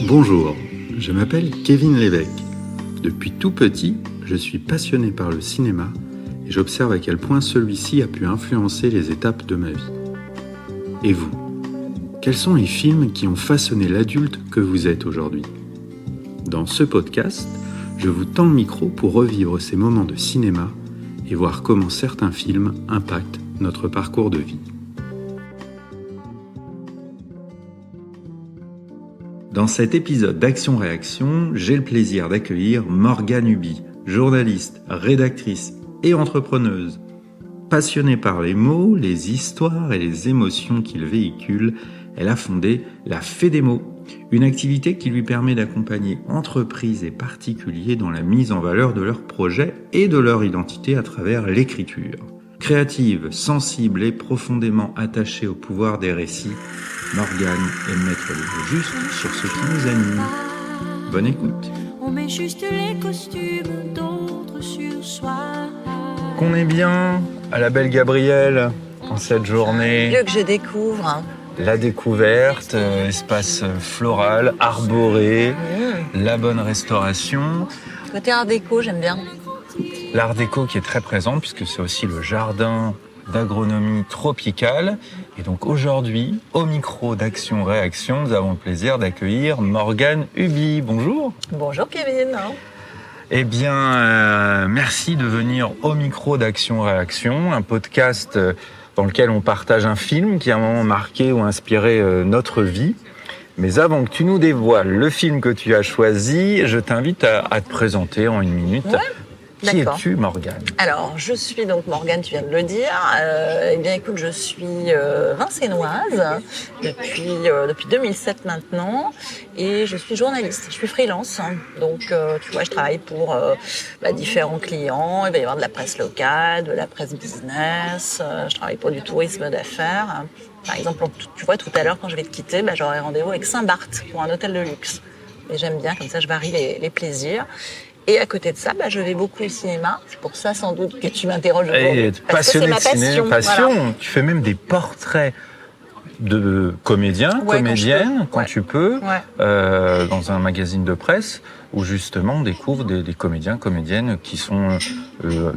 Bonjour, je m'appelle Kevin Lévesque. Depuis tout petit, je suis passionné par le cinéma et j'observe à quel point celui-ci a pu influencer les étapes de ma vie. Et vous, quels sont les films qui ont façonné l'adulte que vous êtes aujourd'hui ? Dans ce podcast, je vous tends le micro pour revivre ces moments de cinéma et voir comment certains films impactent notre parcours de vie. Dans cet épisode d'Action-Réaction, j'ai le plaisir d'accueillir Morgane Huby, journaliste, rédactrice et entrepreneuse. Passionnée par les mots, les histoires et les émotions qu'ils véhiculent, elle a fondé la Fée des mots, une activité qui lui permet d'accompagner entreprises et particuliers dans la mise en valeur de leurs projets et de leur identité à travers l'écriture. Créative, sensible et profondément attachée au pouvoir des récits, Morgane aime mettre le mot juste sur ce qui nous anime. Bonne écoute. On met juste les costumes d'autres sur soi. Qu'on est bien à la belle Gabrielle en cette journée. Lieu que je découvre. La découverte, espace floral, arboré, la bonne restauration. Côté art déco, j'aime bien. L'art déco qui est très présent puisque c'est aussi le jardin d'agronomie tropicale. Et donc aujourd'hui, au micro d'Action-Réaction, nous avons le plaisir d'accueillir Morgane Huby. Bonjour. Bonjour Kevin. Eh bien, merci de venir au micro d'Action-Réaction, un podcast dans lequel on partage un film qui a un moment marqué ou inspiré notre vie. Mais avant que tu nous dévoiles le film que tu as choisi, je t'invite à te présenter en une minute. Ouais. Qui D'accord. es-tu, Morgane ? Alors, je suis donc Morgane, tu viens de le dire. Eh bien, écoute, je suis vincénoise depuis 2007 maintenant et je suis journaliste. Je suis freelance, donc tu vois, je travaille pour différents clients. Il va y avoir de la presse locale, de la presse business. Je travaille pour du tourisme d'affaires. Par exemple, tu vois, tout à l'heure, quand je vais te quitter, j'aurai rendez-vous avec Saint-Barth pour un hôtel de luxe. Et j'aime bien, comme ça, je varie les plaisirs. Et à côté de ça, je vais beaucoup au cinéma. C'est pour ça, sans doute, que tu m'interroges aujourd'hui. Passionnée de cinéma, passion. Voilà. Tu fais même des portraits de comédiens, comédiennes, quand tu peux, dans un magazine de presse, où justement on découvre des comédiens, comédiennes qui sont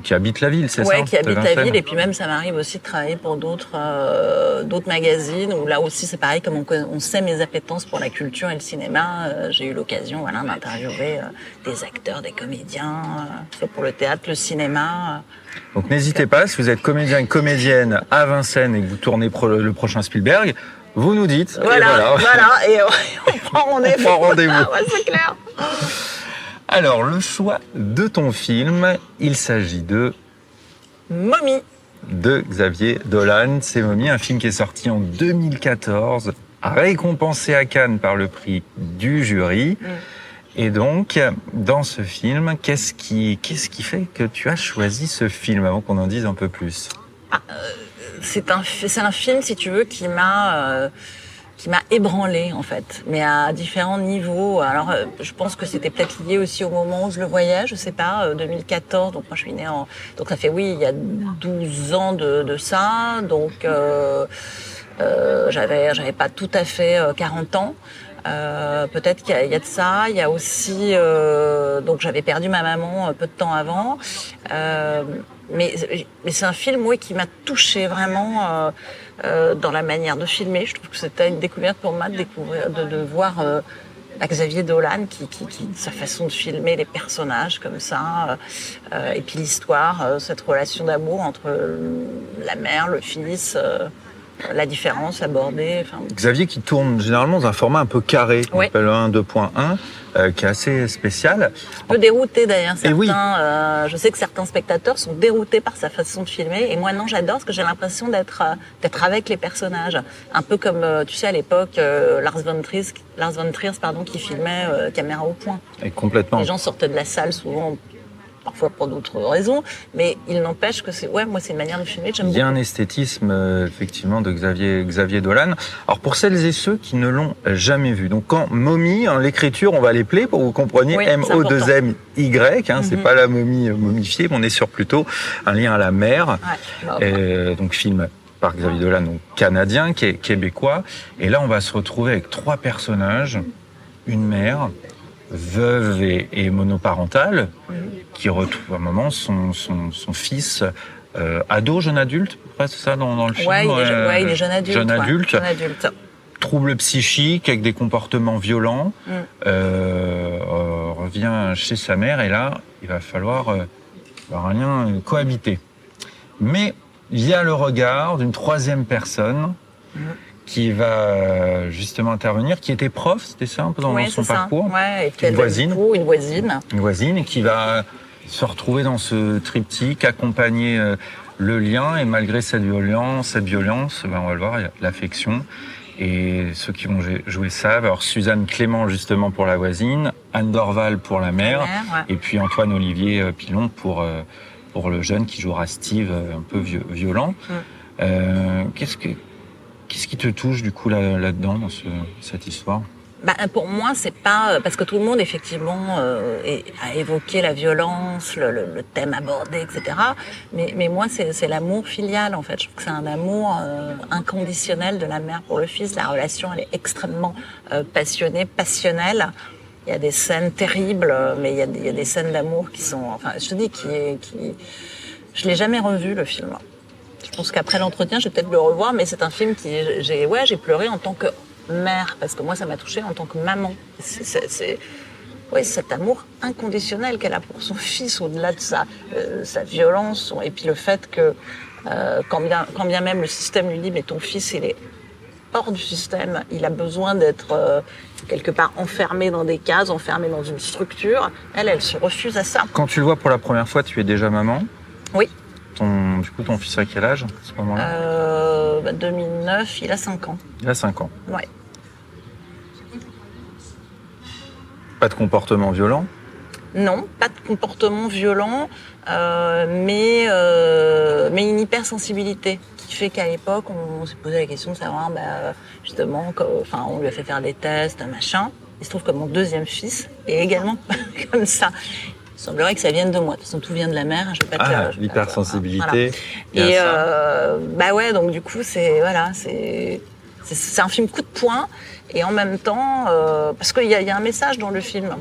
qui habitent la ville, c'est ça ? Oui, qui habitent la ville. Et puis même, ça m'arrive aussi de travailler pour d'autres magazines, où là aussi, c'est pareil, comme on sait mes appétences pour la culture et le cinéma, j'ai eu l'occasion d'interviewer des acteurs, des comédiens, soit pour le théâtre, le cinéma. Donc n'hésitez pas, si vous êtes comédien et comédienne à Vincennes et que vous tournez le prochain Spielberg, vous nous dites. Voilà, et on prend rendez-vous. Ouais, c'est clair. Alors, le choix de ton film, il s'agit de Mommy de Xavier Dolan. C'est Mommy, un film qui est sorti en 2014, récompensé à Cannes par le prix du jury. Et donc, dans ce film, qu'est-ce qui fait que tu as choisi ce film, avant qu'on en dise un peu plus ? C'est un film, si tu veux, qui m'a ébranlée, en fait, mais à différents niveaux. Alors, je pense que c'était peut-être lié aussi au moment où je le voyais, je sais pas, 2014, donc moi je suis née donc ça fait, il y a 12 ans de ça, donc j'avais pas tout à fait 40 ans. Peut-être qu'il y a de ça. Il y a aussi donc j'avais perdu ma maman peu de temps avant. Mais c'est un film qui m'a touchée vraiment dans la manière de filmer. Je trouve que c'était une découverte pour moi de voir Xavier Dolan qui sa façon de filmer les personnages comme ça et puis l'histoire, cette relation d'amour entre la mère, le fils. La différence abordée. Xavier qui tourne généralement dans un format un peu carré, on appelle le 1 2.1, qui est assez spécial. Un peu dérouté d'ailleurs, certains. Je sais que certains spectateurs sont déroutés par sa façon de filmer, et moi non, j'adore parce que j'ai l'impression d'être avec les personnages. Un peu comme, tu sais, à l'époque, Lars von Trier, qui filmait caméra au point. Et complètement. Les gens sortaient de la salle souvent parfois pour d'autres raisons, mais il n'empêche que moi c'est une manière de filmer que j'aime beaucoup. Il y a un esthétisme effectivement de Xavier Dolan. Alors pour celles et ceux qui ne l'ont jamais vu, donc quand Mommy, l'écriture, on va l'épeler pour que vous compreniez, M-O-2-M-Y, c'est pas la momie momifiée, mais on est sur plutôt un lien à la mer, donc film par Xavier Dolan, donc canadien, qui est québécois. Et là, on va se retrouver avec 3 personnages, une mère, veuve et monoparentale, qui retrouve à un moment son fils ado, jeune adulte, c'est ça dans le film. Ouais, il est jeune adulte. Jeune ouais, adulte. jeune adulte. Trouble psychique avec des comportements violents, revient chez sa mère et là, il va falloir cohabiter. Mais il y a le regard d'une 3e personne qui va justement intervenir, qui était prof, c'était ça un peu dans son parcours. Ouais, et puis une voisine. Une voisine Et qui va se retrouver dans ce triptyque, accompagner le lien et malgré cette violence, on va le voir, il y a l'affection. Et ceux qui vont jouer ça, alors Suzanne Clément justement pour la voisine, Anne Dorval pour la mère, et puis Antoine Olivier Pilon pour le jeune qui jouera Steve, un peu violent. Qu'est-ce qui te touche du coup là-dedans dans cette histoire ? Pour moi, c'est pas parce que tout le monde effectivement a évoqué la violence, le thème abordé, etc. Mais moi, c'est l'amour filial en fait. Je trouve que c'est un amour inconditionnel de la mère pour le fils. La relation, elle est extrêmement passionnelle. Il y a des scènes terribles, mais il y a des scènes d'amour qui sont. Enfin, je te dis, je l'ai jamais revu le film. Je pense qu'après l'entretien, je vais peut-être le revoir, mais c'est un film j'ai pleuré en tant que mère, parce que moi, ça m'a touchée en tant que maman. C'est cet amour inconditionnel qu'elle a pour son fils, au-delà de sa violence, et puis le fait que, quand bien même le système lui dit, mais ton fils, il est hors du système, il a besoin d'être quelque part enfermé dans des cases, enfermé dans une structure, elle se refuse à ça. Quand tu le vois pour la première fois, tu es déjà maman ? Oui. Du coup, ton fils a quel âge à ce moment-là ? 2009, il a 5 ans. Il a 5 ans. Ouais. Pas de comportement violent ? Non, pas de comportement violent, mais une hypersensibilité qui fait qu'à l'époque, on s'est posé la question de savoir, justement, on lui a fait faire des tests, machin. Il se trouve que mon 2e fils est également comme ça. Il semblerait que ça vienne de moi. De toute façon, tout vient de la mère. Je vais pas te dire. L'hypersensibilité. Voilà. Et donc du coup, c'est un film coup de poing. Et en même temps, parce qu'il y a un message dans le film.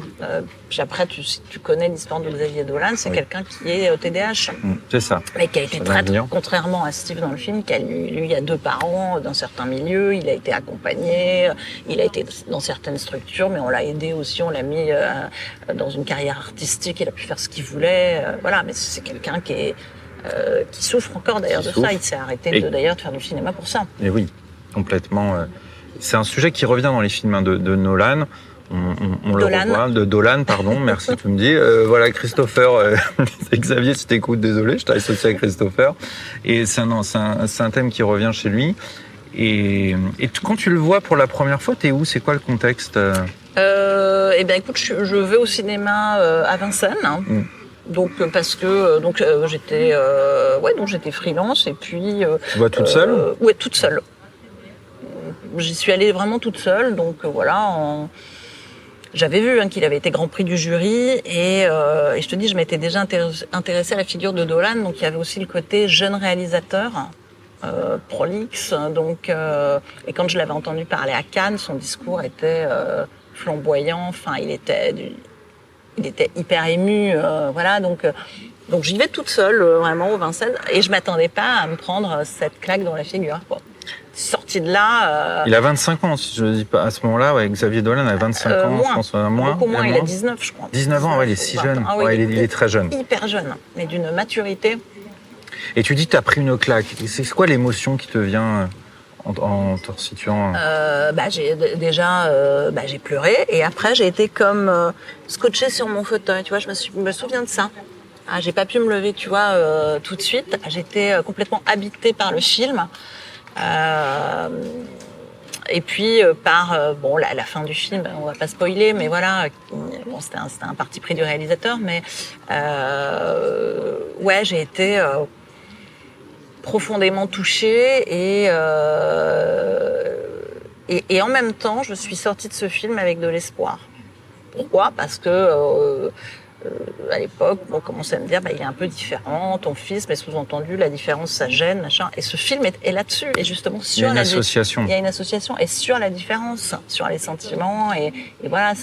Puis après, si tu connais l'histoire de Xavier Dolan, c'est quelqu'un qui est TDAH. C'est ça. Et qui a été traité, contrairement à Steve dans le film, lui a 2 parents dans certains milieux, il a été accompagné, il a été dans certaines structures, mais on l'a aidé aussi, on l'a mis dans une carrière artistique, il a pu faire ce qu'il voulait. Voilà, mais c'est quelqu'un qui souffre encore d'ailleurs de ça. Il s'est arrêté d'ailleurs de faire du cinéma pour ça. Et oui, complètement. C'est un sujet qui revient dans les films de Nolan. On le revoit, de Dolan, pardon, merci, tu me dis. Voilà, Christopher, Xavier, si t'écoutes, désolé, je t'ai associé à Christopher. Et c'est un thème qui revient chez lui. Et quand tu le vois pour la première fois, t'es où ? C'est quoi le contexte ? Écoute, je vais au cinéma à Vincennes. Donc parce que j'étais freelance et puis. Tu vas toute seule ? Ouais, toute seule. J'y suis allée vraiment toute seule, donc j'avais vu qu'il avait été Grand Prix du jury et je te dis, je m'étais déjà intéressée à la figure de Dolan, donc il y avait aussi le côté jeune réalisateur, prolixe, donc et quand je l'avais entendu parler à Cannes, son discours était flamboyant, enfin il était hyper ému, voilà, donc j'y vais toute seule vraiment au Vincennes et je m'attendais pas à me prendre cette claque dans la figure, quoi. Sorti de là. Il a 25 ans, si je ne dis pas. À ce moment-là, Xavier Dolan a 25 ans, moins. Je pense. Moins. Beaucoup moins, il a 19, je crois. 19 ans, il est si jeune. Il est très jeune. Hyper jeune, mais d'une maturité. Et tu dis que tu as pris une claque. C'est quoi l'émotion qui te vient en te resituant J'ai pleuré et après j'ai été comme scotchée sur mon fauteuil. Tu vois, je me souviens de ça. J'ai pas pu me lever, tu vois, tout de suite. J'étais complètement habitée par le film. Et puis par la fin du film, on va pas spoiler, mais voilà, c'était un parti pris du réalisateur, mais j'ai été profondément touchée et en même temps, je suis sortie de ce film avec de l'espoir. Pourquoi ? Parce que à l'époque, on commençait à me dire, il est un peu différent, ton fils, mais sous-entendu, la différence, ça gêne, machin. Et ce film est là-dessus, et justement Il y a une association. Il y a une association, et sur la différence, sur les sentiments, et voilà,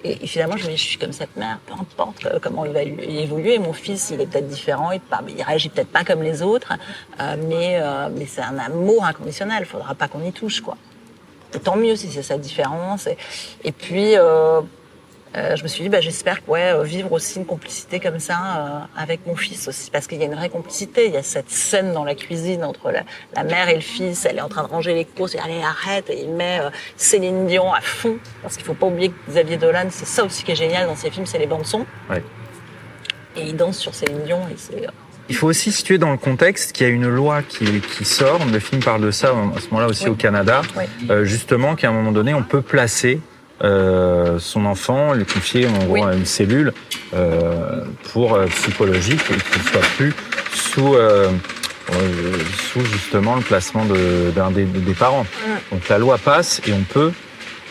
et finalement, je me dis, je suis comme cette mère, peu importe comment il va évoluer. Mon fils, il est peut-être différent, il réagit peut-être pas comme les autres, mais c'est un amour inconditionnel. Il faudra pas qu'on y touche, quoi. Et tant mieux si c'est sa différence. Et puis, je me suis dit, j'espère vivre aussi une complicité comme ça avec mon fils aussi, parce qu'il y a une vraie complicité. Il y a cette scène dans la cuisine entre la mère et le fils. Elle est en train de ranger les courses, et allez, arrête, et il met Céline Dion à fond, parce qu'il faut pas oublier que Xavier Dolan, c'est ça aussi qui est génial dans ses films, c'est les bandes son. Ouais. Et il danse sur Céline Dion, et c'est... Il faut aussi situer dans le contexte qu'il y a une loi qui sort, le film parle de ça à ce moment-là aussi au Canada, justement qu'à un moment donné, on peut placer son enfant, le confier en gros à une cellule pour psychologique et qu'il ne soit plus sous justement le placement d'un des parents. Donc la loi passe et on peut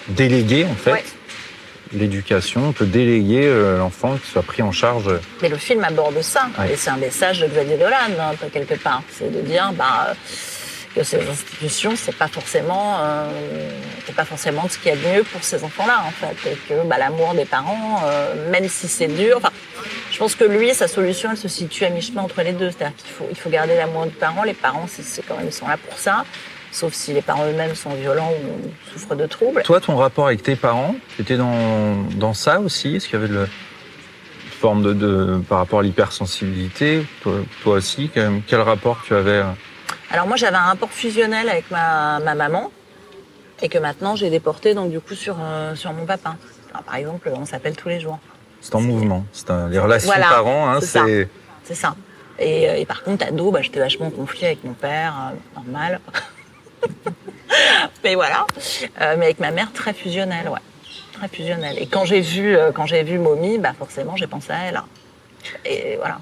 déléguer en fait l'éducation, on peut déléguer l'enfant qui soit pris en charge. Mais le film aborde ça, et c'est un message de Xavier Dolan, quelque part. C'est de dire que ces institutions, c'est pas forcément ce qu'il y a de mieux pour ces enfants-là, en fait. Et que l'amour des parents, même si c'est dur... Je pense que lui, sa solution, elle se situe à mi-chemin entre les deux. C'est-à-dire qu'il faut garder l'amour des parents. Les parents, c'est quand même, ils sont là pour ça. Sauf si les parents eux-mêmes sont violents ou souffrent de troubles. Toi, ton rapport avec tes parents, t'étais dans ça aussi? Est-ce qu'il y avait une forme par rapport à l'hypersensibilité? Toi aussi, quel rapport tu avais? Alors moi, j'avais un rapport fusionnel avec ma maman, et que maintenant, j'ai déporté donc du coup sur mon papa. Alors, par exemple, on s'appelle tous les jours. C'est en mouvement. Les relations parents, c'est... C'est ça. Et par contre, ado, j'étais vachement en conflit avec mon père, normal. Mais voilà. Mais avec ma mère, très fusionnelle, très fusionnelle. Et quand j'ai vu Mommy, forcément, j'ai pensé à elle. Et voilà,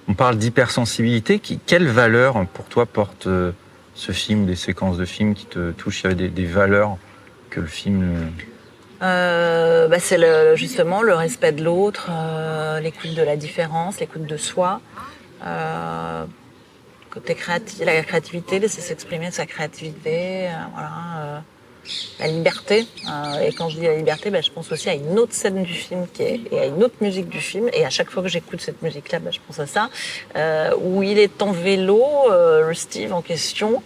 On parle d'hypersensibilité. Quelle valeur pour toi porte ce film, des séquences de films qui te touchent? Il y avait des valeurs que le film... c'est justement le respect de l'autre, l'écoute de la différence, l'écoute de soi. Côté la créativité, laisser s'exprimer sa créativité, la liberté. Et quand je dis la liberté, je pense aussi à une autre scène du film et à une autre musique du film. Et à chaque fois que j'écoute cette musique-là, je pense à ça, où il est en vélo, le Steve en question.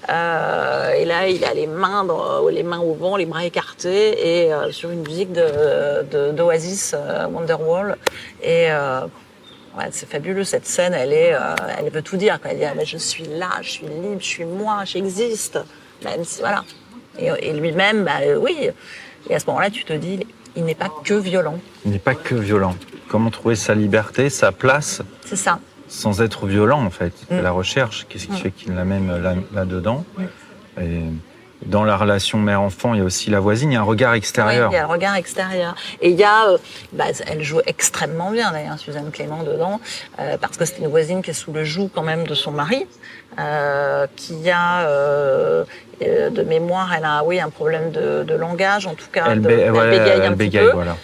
Et là, il a les mains au vent, les bras écartés, et sur une musique d'Oasis, Wonderwall. Et c'est fabuleux, cette scène, elle veut tout dire. Elle dit, je suis là, je suis libre, je suis moi, j'existe. Même si, voilà. Et lui-même, oui. Et à ce moment-là, tu te dis, il n'est pas que violent. Il n'est pas que violent. Comment trouver sa liberté, sa place? C'est ça. Sans être violent, en fait. La recherche, qu'est-ce qui fait qu'il l'amène là-dedans? Et dans la relation mère-enfant, il y a aussi la voisine, il y a un regard extérieur. Oui, il y a le regard extérieur. Et il y a, elle joue extrêmement bien d'ailleurs, Suzanne Clément dedans, parce que c'est une voisine qui est sous le joug quand même de son mari, qui a, de mémoire, elle a, un problème de langage, en tout cas, elle bégaye un petit peu. Voilà.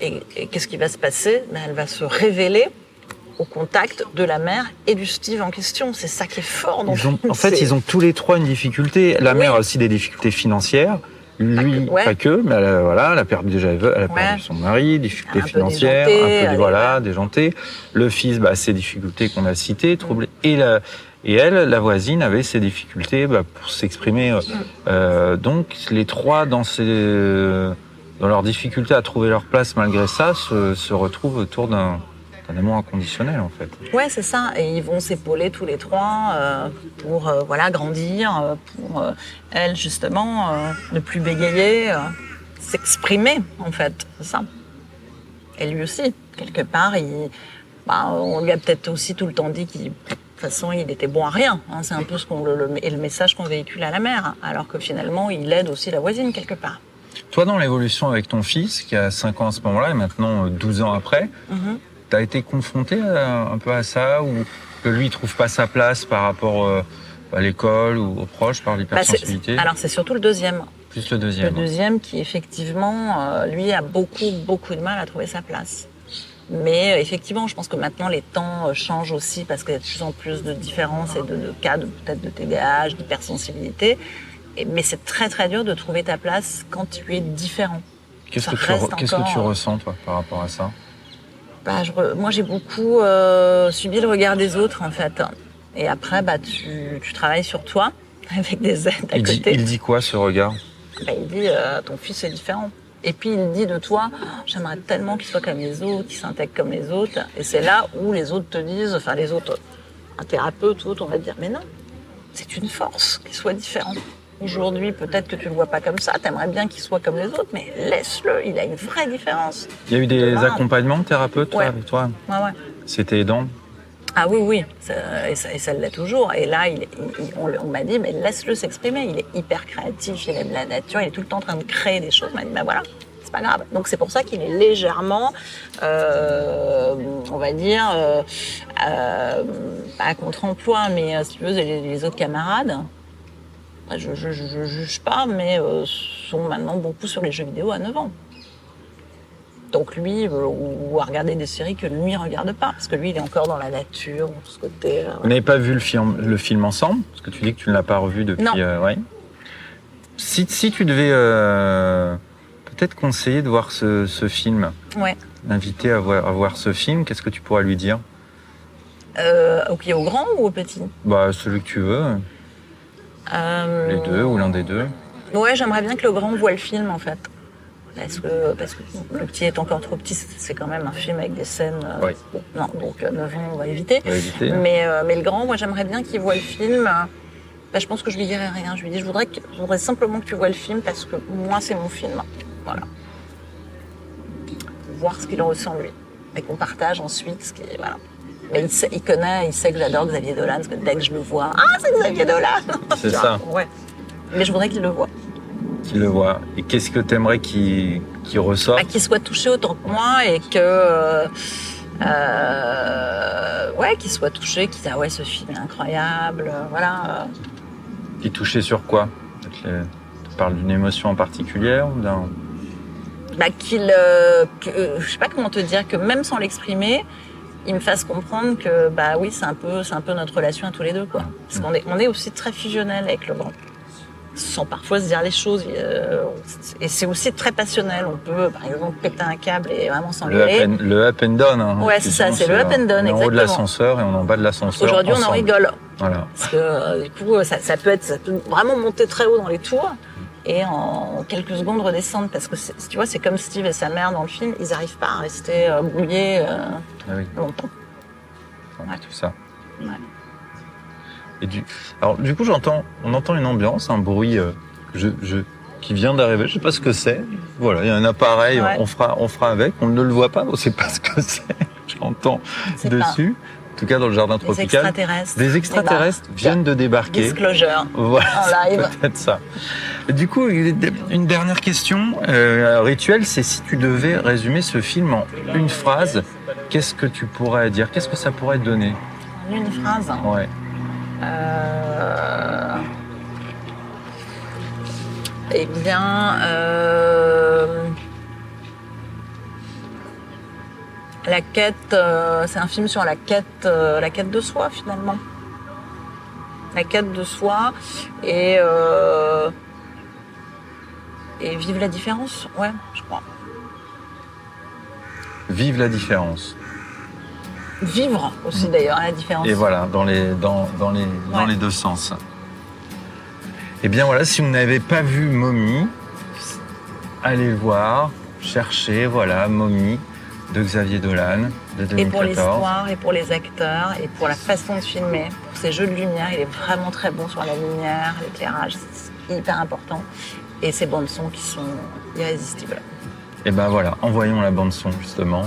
Et qu'est-ce qui va se passer? Elle va se révéler au contact de la mère et du Steve en question. C'est ça qui est fort. En fait, ils ont tous les trois une difficulté. La mère a aussi des difficultés financières. Lui, pas que, mais elle a perdu son mari, difficultés financières, un peu déjanté. Le fils, ses difficultés qu'on a citées, troublées. Et elle, la voisine, avait ses difficultés pour s'exprimer. Donc, les trois, dans leur difficulté à trouver leur place malgré ça, se retrouvent autour d'un amour inconditionnel, en fait. Ouais, c'est ça. Et ils vont s'épauler tous les trois pour grandir, pour elle, justement, ne plus bégayer, s'exprimer, en fait. C'est ça. Et lui aussi, quelque part, on lui a peut-être aussi tout le temps dit qu'il... De toute façon, il était bon à rien. C'est un peu le message qu'on véhicule à la mère. Alors que finalement, il aide aussi la voisine, quelque part. Toi, dans l'évolution avec ton fils, qui a 5 ans à ce moment-là, et maintenant 12 ans après, t'as été confronté un peu à ça, ou que lui, il trouve pas sa place par rapport à l'école ou aux proches, par l'hypersensibilité? Alors, c'est surtout le deuxième. Plus le deuxième. Le deuxième qui, effectivement, lui, a beaucoup de mal à trouver sa place. Mais effectivement, je pense que maintenant les temps changent aussi parce qu'il y a de plus en plus de différences et de cas peut-être de TDAH, d'hypersensibilité. Mais c'est très très dur de trouver ta place quand tu es différent. Qu'est-ce que tu ressens, toi, par rapport à ça? Moi, j'ai beaucoup subi le regard des autres, en fait. Et après, tu travailles sur toi, avec des aides à côté. Il dit quoi, ce regard? Il dit, ton fils est différent. Et puis, il dit de toi, j'aimerais tellement qu'il soit comme les autres, qu'il s'intègre comme les autres. Et c'est là où les autres te disent, enfin, les autres, un thérapeute ou autre, on va te dire, mais non, c'est une force qu'il soit différent. Aujourd'hui, peut-être que tu le vois pas comme ça, t'aimerais bien qu'il soit comme les autres, mais laisse-le, il a une vraie différence. Il y a eu des accompagnements de thérapeutes avec toi? Ouais. C'était aidant? Ah oui, ça l'est toujours. Et là, on m'a dit, mais laisse-le s'exprimer, il est hyper créatif, il aime la nature, il est tout le temps en train de créer des choses. On m'a dit, voilà, c'est pas grave. Donc c'est pour ça qu'il est légèrement, on va dire, pas à contre-emploi, mais si tu veux, les autres camarades, je juge pas, mais sont maintenant beaucoup sur les jeux vidéo à 9 ans. Donc lui, ou à regarder des séries que lui ne regarde pas, parce que lui, il est encore dans la nature, tout ce côté... Vous n'avez pas vu le film ensemble? Parce que tu dis que tu ne l'as pas revu depuis... Non. Ouais. Si tu devais peut-être conseiller de voir ce film, l'inviter à voir ce film, qu'est-ce que tu pourrais lui dire? Au grand ou au petit? Celui que tu veux. Les deux, ou l'un des deux. Ouais, j'aimerais bien que le grand voit le film, en fait. Parce que le petit est encore trop petit, c'est quand même un film avec des scènes... donc 9 ans, on va éviter. Mais le grand, moi, j'aimerais bien qu'il voit le film. Je pense que je lui dirais rien. Je lui dis, je voudrais simplement que tu vois le film parce que moi, c'est mon film. Voilà. Voir ce qu'il ressent, lui. Et qu'on partage ensuite ce qui est... Voilà. Mais il sait que j'adore Xavier Dolan, parce que dès que je le vois, c'est Xavier Dolan. C'est ça. Ouais. Mais je voudrais qu'il le voie. Qu'il le voit. Et qu'est-ce que tu aimerais qu'il ressorte? Qu'il soit touché autant que moi et que... qu'il soit touché, qu'il dise « ce film est incroyable », voilà. Qu'il est touché sur quoi? Tu parles d'une émotion en particulier ou d'un... je sais pas comment te dire, que même sans l'exprimer, il me fasse comprendre que c'est un peu notre relation à tous les deux, quoi. Parce qu'on est aussi très fusionnel avec le grand, sans parfois se dire les choses, et c'est aussi très passionnel. On peut par exemple péter un câble et vraiment s'engueuler. Le up and down. Ouais, c'est ça, c'est le up and down, exactement. On est en haut de l'ascenseur et on est en bas de l'ascenseur. Aujourd'hui, on en rigole. Voilà. Parce que du coup, ça peut vraiment monter très haut dans les tours et en quelques secondes redescendre, parce que tu vois, c'est comme Steve et sa mère dans le film, ils n'arrivent pas à rester brouillés longtemps. Ouais. Tout ça. Ouais. Et alors du coup, on entend une ambiance, un bruit qui vient d'arriver. Je sais pas ce que c'est. Voilà, il y a un appareil. Ouais. On fera avec. On ne le voit pas, on ne sait pas ce que c'est. J'entends dessus. En tout cas, dans le jardin tropical. Des extraterrestres viennent de débarquer. Disclosure. Voilà, en live. Peut-être ça. Et du coup, une dernière question rituelle, c'est si tu devais résumer ce film en une phrase, qu'est-ce que tu pourrais dire? Qu'est-ce que ça pourrait te donner? En une phrase. Ouais. Eh bien, la quête, c'est un film sur la quête de soi, finalement. La quête de soi et vivre la différence, ouais, je crois. Vive la différence. Vivre aussi d'ailleurs la différence. Et voilà, dans les deux sens. Et bien voilà, si vous n'avez pas vu Momie, allez le voir, cherchez, voilà, Momie de Xavier Dolan de 2014. Et pour l'histoire, et pour les acteurs, et pour la façon de filmer, pour ces jeux de lumière, il est vraiment très bon sur la lumière, l'éclairage, c'est hyper important. Et ces bandes son qui sont irrésistibles. Et ben voilà, envoyons la bande son justement.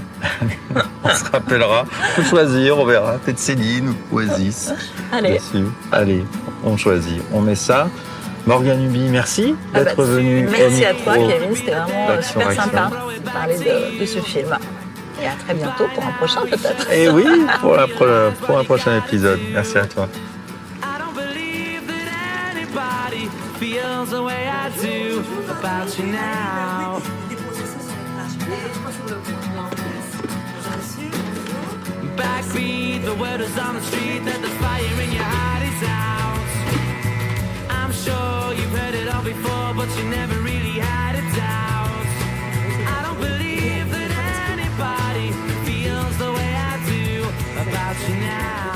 On se rappellera. On peut choisir, on verra. Peut-être Céline ou Oasis. Allez, on choisit. On met ça. Morgane Huby, merci d'être venue. Merci à toi, Kevin. C'était vraiment super sympa de parler de ce film. Et à très bientôt pour un prochain peut-être. Et oui, pour un prochain épisode. Merci à toi. Feels the way I do about you now. the word is on the street that the fire in your heart is out. I'm sure you've heard it all before, but you never really had a doubt. I don't believe that anybody feels the way I do about you now.